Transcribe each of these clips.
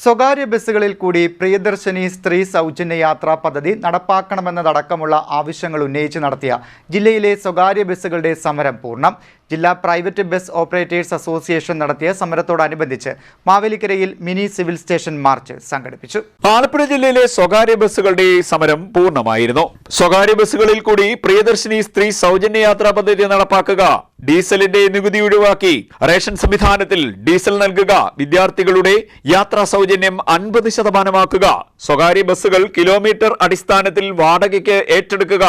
സ്വകാര്യ ബസ്സുകളിൽ കൂടി പ്രിയദർശിനി സ്ത്രീ സൗജന്യ യാത്രാ പദ്ധതി നടപ്പാക്കണമെന്നതടക്കമുള്ള ആവശ്യങ്ങൾ ഉന്നയിച്ച് നടത്തിയ ജില്ലയിലെ സ്വകാര്യ ബസ്സുകളുടെ സമരം പൂർണ്ണം. ജില്ലാ പ്രൈവറ്റ് ബസ് ഓപ്പറേറ്റേഴ്സ് അസോസിയേഷൻ നടത്തിയ സമരത്തോടനുബന്ധിച്ച് മാവേലിക്കരയിൽ മിനി സിവിൽ സ്റ്റേഷൻ മാർച്ച് സംഘടിപ്പിച്ചു. ആലപ്പുഴ ജില്ലയിലെ സ്വകാര്യ ബസ്സുകളുടെ സമരം പൂർണ്ണമായിരുന്നു. സ്വകാര്യ ബസ്സുകളിൽ കൂടി പ്രിയദർശിനി സ്ത്രീ സൗജന്യ യാത്രാ പദ്ധതി നടപ്പാക്കുക, ഡീസലിന്റെ നികുതി ഒഴിവാക്കി റേഷൻ സംവിധാനത്തിൽ ഡീസൽ നൽകുക, വിദ്യാർത്ഥികളുടെ യാത്രാ സൗജന്യം 50% സ്വകാര്യ ബസ്സുകൾ കിലോമീറ്റർ അടിസ്ഥാനത്തിൽ വാടകയ്ക്ക് ഏറ്റെടുക്കുക,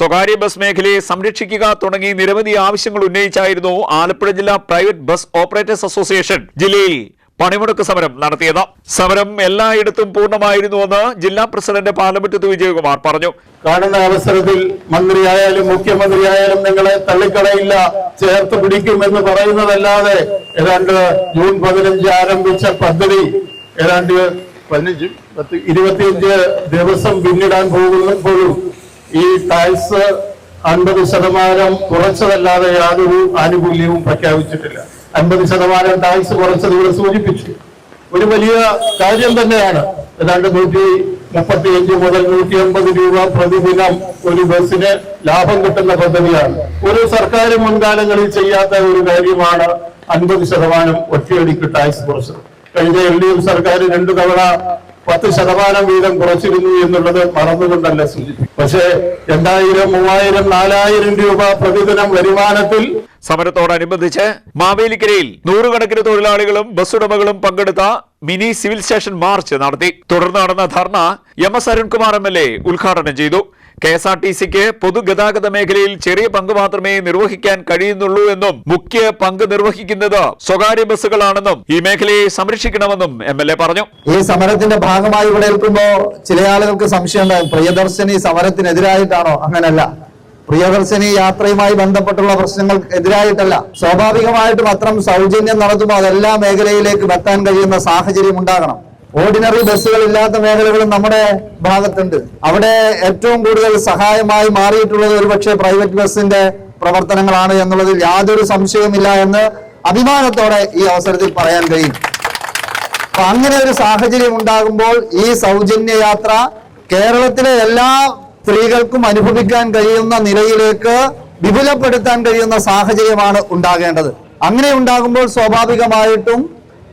സ്വകാര്യ ബസ് മേഖലയെ സംരക്ഷിക്കുക തുടങ്ങി നിരവധി ആവശ്യങ്ങൾ ഉന്നയിച്ചായിരുന്നു ആലപ്പുഴ ജില്ലാ പ്രൈവറ്റ് ബസ് ഓപ്പറേറ്റേഴ്സ് അസോസിയേഷൻ ജില്ലയിൽ പണിമുടക്ക് സമരം നടത്തിയത്. സമരം എല്ലായിടത്തും പൂർണ്ണമായിരുന്നുവെന്ന് ജില്ലാ പ്രസിഡന്റ് പാലമുറ്റത്ത് വിജയകുമാർ പറഞ്ഞു. കാണുന്ന അവസരത്തിൽ മന്ത്രിയായാലും മുഖ്യമന്ത്രിയായാലും നിങ്ങളെ തള്ളിക്കളയില്ല, ചേർത്ത് പിടിക്കുമെന്ന് പറയുന്നതല്ലാതെ ഏതാണ്ട് ജൂൺ 15 ആരംഭിച്ച പദ്ധതി ഏതാണ്ട് 25 ദിവസം പിന്നിടാൻ പോകുമ്പോഴും ഈ ടാക്സ് 50% കുറച്ചതല്ലാതെ യാതൊരു ആനുകൂല്യവും പ്രഖ്യാപിച്ചിട്ടില്ല. 50% ടാക്സ് കുറച്ചത് ഇവിടെ സൂചിപ്പിച്ചു. ഒരു വലിയ കാര്യം തന്നെയാണ്. ഏതാണ്ട് 135 മുതൽ 150 രൂപ പ്രതിദിനം ഒരു ബസ്സിന് ലാഭം കിട്ടുന്ന പദ്ധതിയാണ്. ഒരു സർക്കാർ മുൻകാലങ്ങളിൽ ചെയ്യാത്ത ഒരു കാര്യമാണ് 50% ഒറ്റയടിക്ക് ടാക്സ് കുറച്ചത്. കഴിഞ്ഞ LDF സർക്കാർ 2 തവണ 10% വീതം കുറച്ചിരുന്നു എന്നുള്ളത് മറന്നുകൊണ്ടല്ല സൂചിപ്പിക്കും. പക്ഷേ 2000, 3000, 4000 രൂപ പ്രതിദിനം വരുമാനത്തിൽ സമരത്തോടനുബന്ധിച്ച് മാവേലിക്കരയിൽ നൂറുകണക്കിന് തൊഴിലാളികളും ബസ് ഉടമകളും പങ്കെടുത്ത മിനി സിവിൽ സ്റ്റേഷൻ മാർച്ച് നടത്തി. തുടർന്ന് നടന്ന ധർണ MS അരുൺകുമാർ MLA ഉദ്ഘാടനം ചെയ്തു. KSRTCക്ക് പൊതുഗതാഗത മേഖലയിൽ ചെറിയ പങ്ക് മാത്രമേ നിർവഹിക്കാൻ കഴിയുന്നുള്ളൂ എന്നും മുഖ്യ പങ്ക് നിർവഹിക്കുന്നത് സ്വകാര്യ ബസ്സുകളാണെന്നും ഈ മേഖലയെ സംരക്ഷിക്കണമെന്നും MLA പറഞ്ഞു. ഈ സമരത്തിന്റെ ഭാഗമായി ഇവിടെ നിൽക്കുമ്പോൾ ചില ആളുകൾക്ക് സംശയം ഉണ്ടാകും, പ്രിയദർശിനി സമരത്തിനെതിരായിട്ടാണോ? അങ്ങനല്ല. പ്രിയദർശിനി യാത്രയുമായി ബന്ധപ്പെട്ടുള്ള പ്രശ്നങ്ങൾ എതിരായിട്ടല്ല. സ്വാഭാവികമായിട്ടും അത്തരം സൗജന്യം നടത്തുമ്പോൾ അതെല്ലാ മേഖലയിലേക്കും എത്താൻ കഴിയുന്ന സാഹചര്യം ഉണ്ടാകണം. ഓർഡിനറി ബസ്സുകൾ ഇല്ലാത്ത മേഖലകളും നമ്മുടെ ഭാഗത്തുണ്ട്. അവിടെ ഏറ്റവും കൂടുതൽ സഹായമായി മാറിയിട്ടുള്ളത് ഒരുപക്ഷെ പ്രൈവറ്റ് ബസിന്റെ പ്രവർത്തനങ്ങളാണ് എന്നുള്ളതിൽ യാതൊരു സംശയവുമില്ല എന്ന് അഭിമാനത്തോടെ ഈ അവസരത്തിൽ പറയാൻ കഴിയും. അപ്പൊ അങ്ങനെ ഒരു സാഹചര്യം ഉണ്ടാകുമ്പോൾ ഈ സൗജന്യ യാത്ര കേരളത്തിലെ എല്ലാ സ്ത്രീകൾക്കും അനുഭവിക്കാൻ കഴിയുന്ന നിലയിലേക്ക് വിപുലപ്പെടുത്താൻ കഴിയുന്ന സാഹചര്യമാണ് ഉണ്ടാകേണ്ടത്. അങ്ങനെ ഉണ്ടാകുമ്പോൾ സ്വാഭാവികമായിട്ടും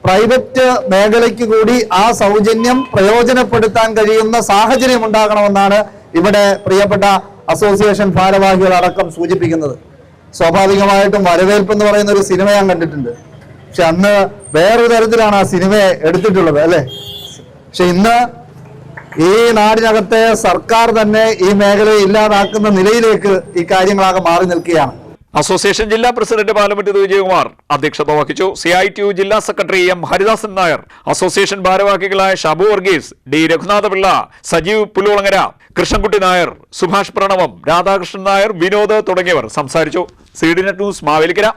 പ്രൈവറ്റ് മേഖലയ്ക്ക് കൂടി ആ സൗജന്യം പ്രയോജനപ്പെടുത്താൻ കഴിയുന്ന സാഹചര്യം ഉണ്ടാകണമെന്നാണ് ഇവിടെ പ്രിയപ്പെട്ട അസോസിയേഷൻ ഭാരവാഹികൾ അടക്കം സൂചിപ്പിക്കുന്നത്. സ്വാഭാവികമായിട്ടും വരവേൽപ്പ് എന്ന് പറയുന്ന ഒരു സിനിമ ഞാൻ കണ്ടിട്ടുണ്ട്. പക്ഷെ അന്ന് വേറൊരു തരത്തിലാണ് ആ സിനിമയെ എടുത്തിട്ടുള്ളത്, അല്ലെ? പക്ഷെ ഇന്ന് ഈ നാടിനകത്തെ സർക്കാർ തന്നെ ഈ മേഖലയെ ഇല്ലാതാക്കുന്ന നിലയിലേക്ക് ഈ കാര്യങ്ങളാകെ മാറി നിൽക്കുകയാണ്. അസോസിയേഷൻ ജില്ലാ പ്രസിഡന്റ് പാലമുറ്റത്ത് വിജയകുമാർ അധ്യക്ഷത വഹിച്ചു. CITU ജില്ലാ secretary M Haridasan Nair, association ഭാരവാഹികളായ ഷാബു വർഗീസ്, D രഘുനാഥപിള്ള, സജീവ് പുല്ലുളങ്ങര, കൃഷ്ണൻകുട്ടി നായർ, സുഭാഷ് പ്രണവം, രാധാകൃഷ്ണൻ നായർ, വിനോദ് തുടങ്ങിയവർ സംസാരിച്ചു. CDNet news Mavelikkara.